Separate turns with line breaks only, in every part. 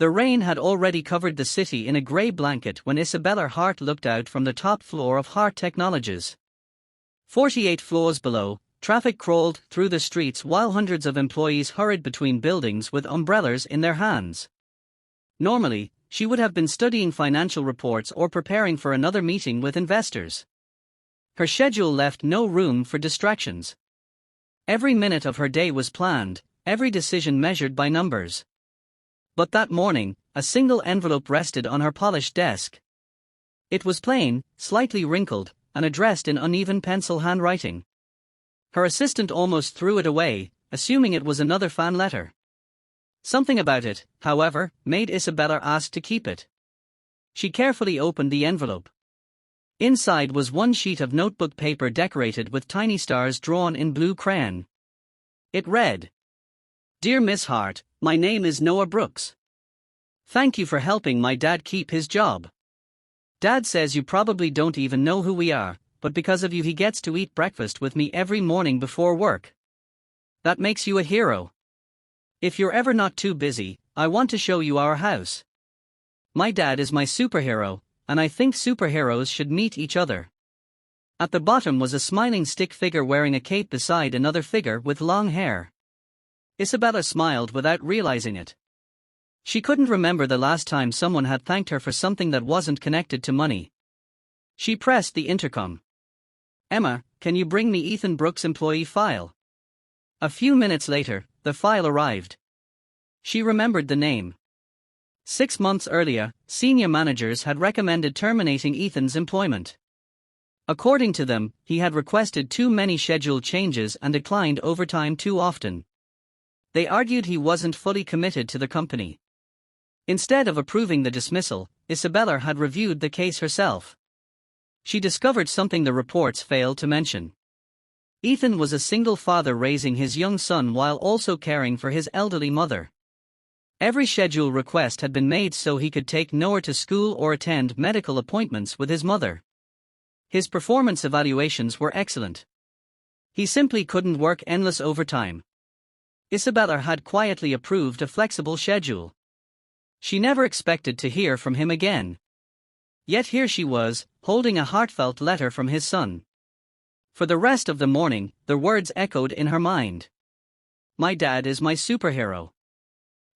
The rain had already covered the city in a grey blanket when Isabella Hart looked out from the top floor of Hart Technologies. 48 floors below, traffic crawled through the streets while hundreds of employees hurried between buildings with umbrellas in their hands. Normally, she would have been studying financial reports or preparing for another meeting with investors. Her schedule left no room for distractions. Every minute of her day was planned, every decision measured by numbers. But that morning, a single envelope rested on her polished desk. It was plain, slightly wrinkled, and addressed in uneven pencil handwriting. Her assistant almost threw it away, assuming it was another fan letter. Something about it, however, made Isabella ask to keep it. She carefully opened the envelope. Inside was one sheet of notebook paper decorated with tiny stars drawn in blue crayon. It read, "Dear Miss Hart, my name is Noah Brooks. Thank you for helping my dad keep his job. Dad says you probably don't even know who we are, but because of you he gets to eat breakfast with me every morning before work. That makes you a hero. If you're ever not too busy, I want to show you our house. My dad is my superhero, and I think superheroes should meet each other." At the bottom was a smiling stick figure wearing a cape beside another figure with long hair. Isabella smiled without realizing it. She couldn't remember the last time someone had thanked her for something that wasn't connected to money. She pressed the intercom. "Emma, can you bring me Ethan Brooks' employee file?" A few minutes later, the file arrived. She remembered the name. 6 months earlier, senior managers had recommended terminating Ethan's employment. According to them, he had requested too many schedule changes and declined overtime too often. They argued he wasn't fully committed to the company. Instead of approving the dismissal, Isabella had reviewed the case herself. She discovered something the reports failed to mention. Ethan was a single father raising his young son while also caring for his elderly mother. Every schedule request had been made so he could take Noah to school or attend medical appointments with his mother. His performance evaluations were excellent. He simply couldn't work endless overtime. Isabella had quietly approved a flexible schedule. She never expected to hear from him again. Yet here she was, holding a heartfelt letter from his son. For the rest of the morning, the words echoed in her mind. "My dad is my superhero."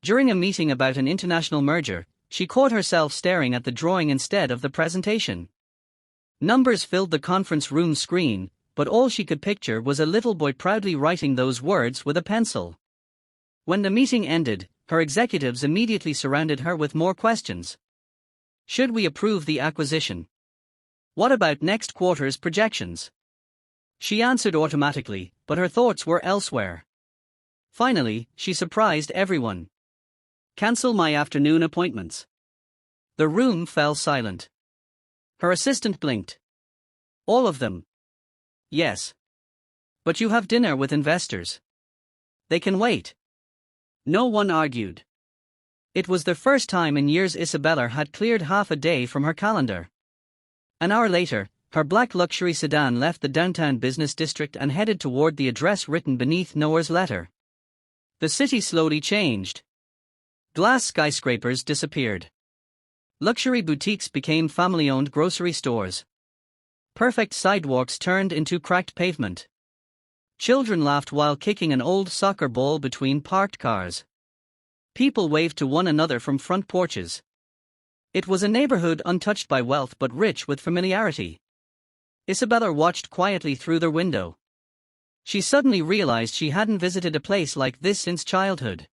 During a meeting about an international merger, she caught herself staring at the drawing instead of the presentation. Numbers filled the conference room screen, but all she could picture was a little boy proudly writing those words with a pencil. When the meeting ended, her executives immediately surrounded her with more questions. Should we approve the acquisition? What about next quarter's projections? She answered automatically, but her thoughts were elsewhere. Finally, she surprised everyone. "Cancel my afternoon appointments." The room fell silent. Her assistant blinked. "All of them?" "Yes. But you have dinner with investors. They can wait." No one argued. It was the first time in years Isabella had cleared half a day from her calendar. An hour later, her black luxury sedan left the downtown business district and headed toward the address written beneath Noah's letter. The city slowly changed. Glass skyscrapers disappeared. Luxury boutiques became family-owned grocery stores. Perfect sidewalks turned into cracked pavement. Children laughed while kicking an old soccer ball between parked cars. People waved to one another from front porches. It was a neighborhood untouched by wealth but rich with familiarity. Isabella watched quietly through the window. She suddenly realized she hadn't visited a place like this since childhood.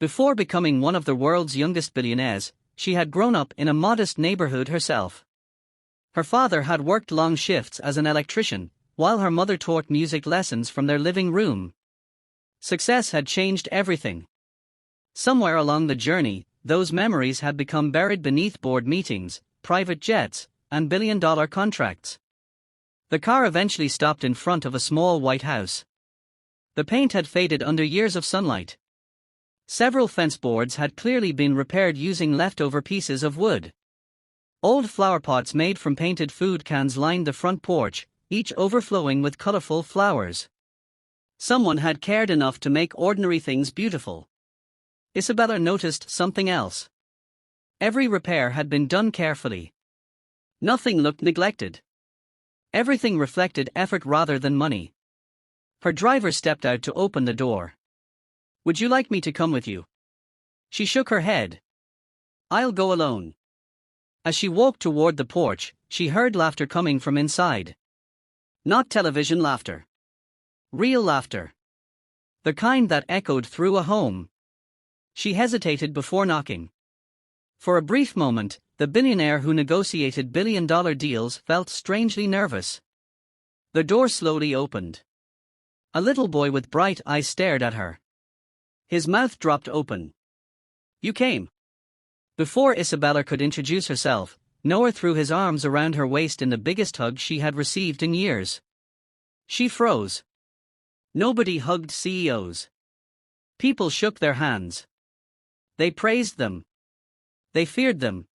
Before becoming one of the world's youngest billionaires, she had grown up in a modest neighborhood herself. Her father had worked long shifts as an electrician, while her mother taught music lessons from their living room. Success had changed everything. Somewhere along the journey, those memories had become buried beneath board meetings, private jets, and billion-dollar contracts. The car eventually stopped in front of a small white house. The paint had faded under years of sunlight. Several fence boards had clearly been repaired using leftover pieces of wood. Old flower pots made from painted food cans lined the front porch, each overflowing with colorful flowers. Someone had cared enough to make ordinary things beautiful. Isabella noticed something else. Every repair had been done carefully. Nothing looked neglected. Everything reflected effort rather than money. Her driver stepped out to open the door. "Would you like me to come with you?" She shook her head. "I'll go alone." As she walked toward the porch, she heard laughter coming from inside. Not television laughter. Real laughter. The kind that echoed through a home. She hesitated before knocking. For a brief moment, the billionaire who negotiated billion-dollar deals felt strangely nervous. The door slowly opened. A little boy with bright eyes stared at her. His mouth dropped open. "You came." Before Isabella could introduce herself, Noah threw his arms around her waist in the biggest hug she had received in years. She froze. Nobody hugged CEOs. People shook their hands. They praised them. They feared them.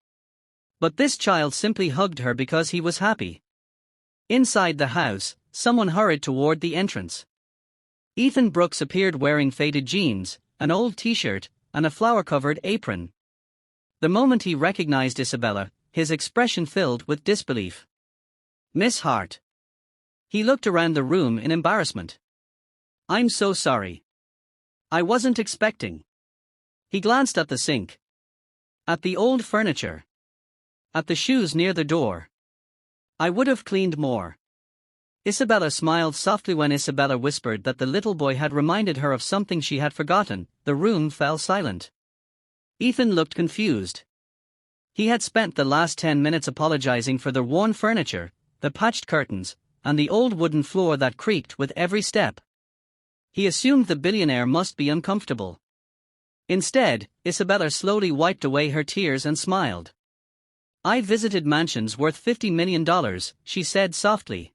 But this child simply hugged her because he was happy. Inside the house, someone hurried toward the entrance. Ethan Brooks appeared wearing faded jeans, an old t-shirt, and a flower-covered apron. The moment he recognized Isabella, his expression filled with disbelief. "Miss Hart." He looked around the room in embarrassment. "I'm so sorry. I wasn't expecting." He glanced at the sink. At the old furniture. At the shoes near the door. "I would have cleaned more." Isabella smiled softly when Isabella whispered that the little boy had reminded her of something she had forgotten. The room fell silent. Ethan looked confused. He had spent the last 10 minutes apologizing for the worn furniture, the patched curtains, and the old wooden floor that creaked with every step. He assumed the billionaire must be uncomfortable. Instead, Isabella slowly wiped away her tears and smiled. "I visited mansions worth $50 million, she said softly.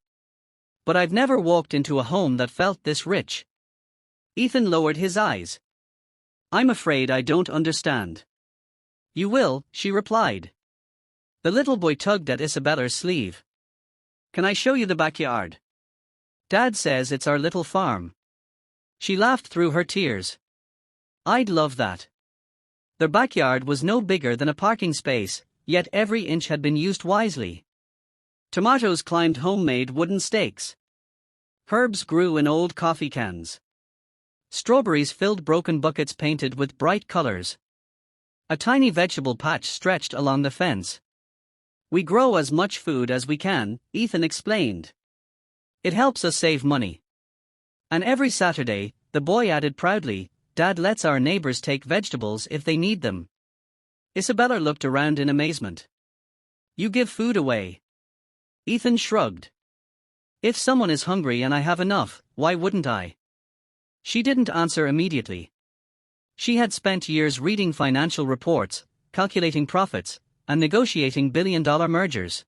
But I've never walked into a home that felt this rich." Ethan lowered his eyes. "I'm afraid I don't understand." "You will," she replied. The little boy tugged at Isabella's sleeve. "Can I show you the backyard? Dad says it's our little farm." She laughed through her tears. "I'd love that." Their backyard was no bigger than a parking space, yet every inch had been used wisely. Tomatoes climbed homemade wooden stakes. Herbs grew in old coffee cans. Strawberries filled broken buckets painted with bright colors. A tiny vegetable patch stretched along the fence. "We grow as much food as we can," Ethan explained. "It helps us save money." And every Saturday, the boy added proudly, "Dad lets our neighbors take vegetables if they need them." Isabella looked around in amazement. "You give food away?" Ethan shrugged. "If someone is hungry and I have enough, why wouldn't I?" She didn't answer immediately. She had spent years reading financial reports, calculating profits, and negotiating billion-dollar mergers.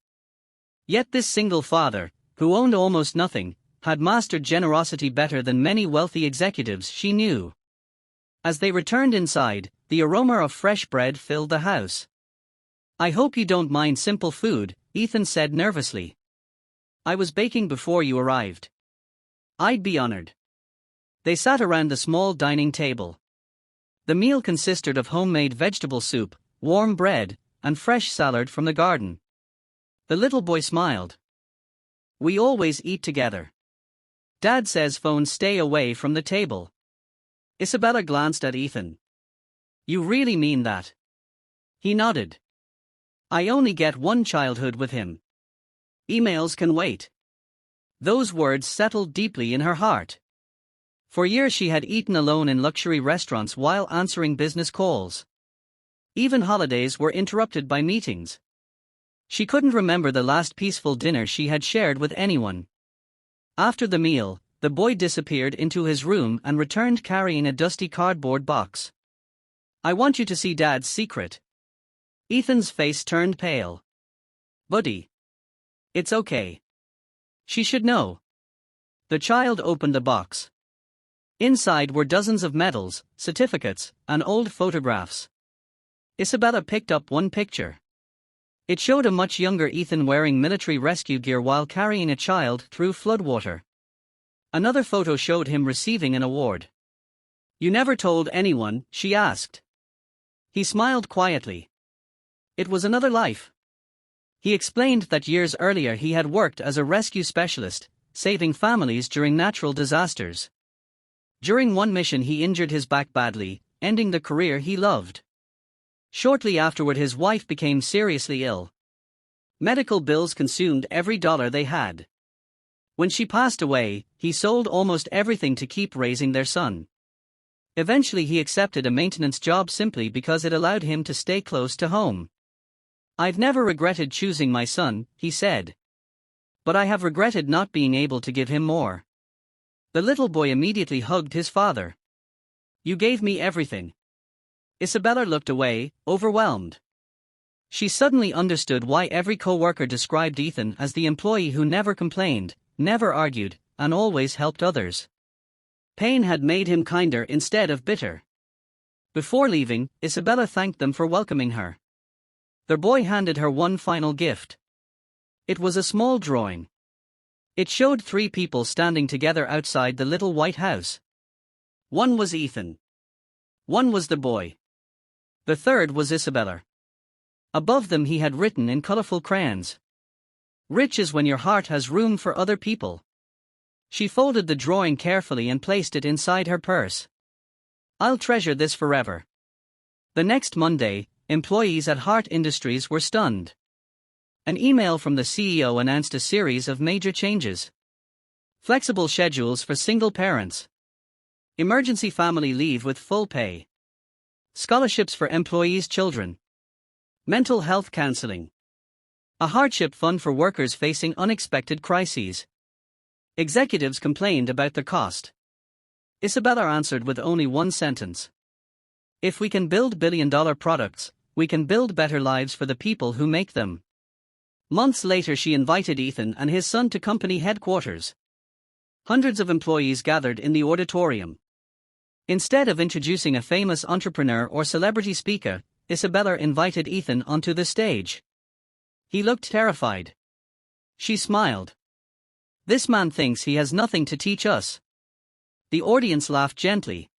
Yet this single father, who owned almost nothing, had mastered generosity better than many wealthy executives she knew. As they returned inside, the aroma of fresh bread filled the house. "I hope you don't mind simple food," Ethan said nervously. "I was baking before you arrived." "I'd be honored." They sat around the small dining table. The meal consisted of homemade vegetable soup, warm bread, and fresh salad from the garden. The little boy smiled. "We always eat together. Dad says phones stay away from the table." Isabella glanced at Ethan. "You really mean that?" He nodded. "I only get one childhood with him. Emails can wait." Those words settled deeply in her heart. For years she had eaten alone in luxury restaurants while answering business calls. Even holidays were interrupted by meetings. She couldn't remember the last peaceful dinner she had shared with anyone. After the meal, the boy disappeared into his room and returned carrying a dusty cardboard box. "I want you to see Dad's secret." Ethan's face turned pale. "Buddy. It's okay. She should know." The child opened the box. Inside were dozens of medals, certificates, and old photographs. Isabella picked up one picture. It showed a much younger Ethan wearing military rescue gear while carrying a child through floodwater. Another photo showed him receiving an award. "You never told anyone?" she asked. He smiled quietly. It was another life. He explained that years earlier he had worked as a rescue specialist, saving families during natural disasters. During one mission he injured his back badly, ending the career he loved. Shortly afterward his wife became seriously ill. Medical bills consumed every dollar they had. When she passed away, he sold almost everything to keep raising their son. Eventually he accepted a maintenance job simply because it allowed him to stay close to home. "I've never regretted choosing my son," he said. "But I have regretted not being able to give him more." The little boy immediately hugged his father. "You gave me everything." Isabella looked away, overwhelmed. She suddenly understood why every co-worker described Ethan as the employee who never complained, never argued, and always helped others. Pain had made him kinder instead of bitter. Before leaving, Isabella thanked them for welcoming her. Their boy handed her one final gift. It was a small drawing. It showed 3 people standing together outside the little white house. One was Ethan. One was the boy. The third was Isabella. Above them he had written in colorful crayons, "Rich is when your heart has room for other people." She folded the drawing carefully and placed it inside her purse. "I'll treasure this forever." The next Monday, employees at Hart Industries were stunned. An email from the CEO announced a series of major changes. Flexible schedules for single parents. Emergency family leave with full pay. Scholarships for employees' children. Mental health counseling. A hardship fund for workers facing unexpected crises. Executives complained about the cost. Isabella answered with only one sentence. "If we can build billion-dollar products, we can build better lives for the people who make them." Months later she invited Ethan and his son to company headquarters. Hundreds of employees gathered in the auditorium. Instead of introducing a famous entrepreneur or celebrity speaker, Isabella invited Ethan onto the stage. He looked terrified. She smiled. "This man thinks he has nothing to teach us." The audience laughed gently.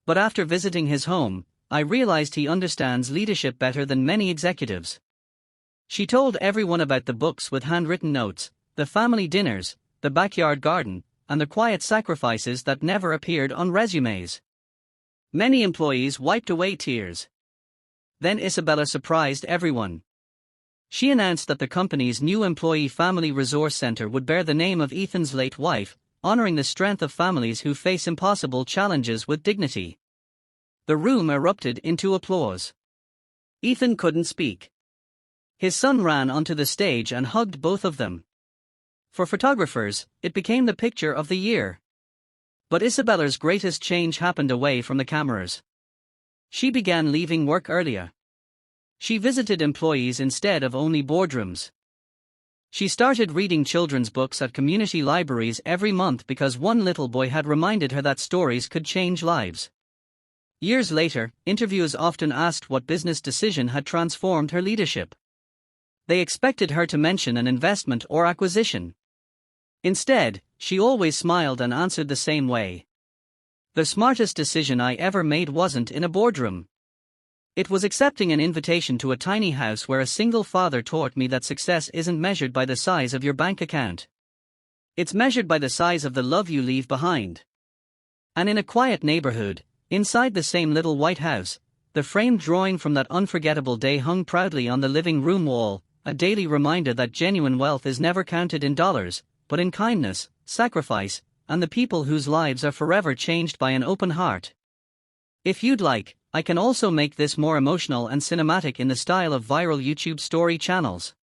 "But after visiting his home, I realized he understands leadership better than many executives." She told everyone about the books with handwritten notes, the family dinners, the backyard garden, and the quiet sacrifices that never appeared on resumes. Many employees wiped away tears. Then Isabella surprised everyone. She announced that the company's new Employee Family Resource Center would bear the name of Ethan's late wife, honoring the strength of families who face impossible challenges with dignity. The room erupted into applause. Ethan couldn't speak. His son ran onto the stage and hugged both of them. For photographers, it became the picture of the year. But Isabella's greatest change happened away from the cameras. She began leaving work earlier. She visited employees instead of only boardrooms. She started reading children's books at community libraries every month because one little boy had reminded her that stories could change lives. Years later, interviewers often asked what business decision had transformed her leadership. They expected her to mention an investment or acquisition. Instead, she always smiled and answered the same way. "The smartest decision I ever made wasn't in a boardroom. It was accepting an invitation to a tiny house where a single father taught me that success isn't measured by the size of your bank account. It's measured by the size of the love you leave behind." And in a quiet neighborhood, inside the same little white house, the framed drawing from that unforgettable day hung proudly on the living room wall, a daily reminder that genuine wealth is never counted in dollars, but in kindness, sacrifice, and the people whose lives are forever changed by an open heart. If you'd like, I can also make this more emotional and cinematic in the style of viral YouTube story channels.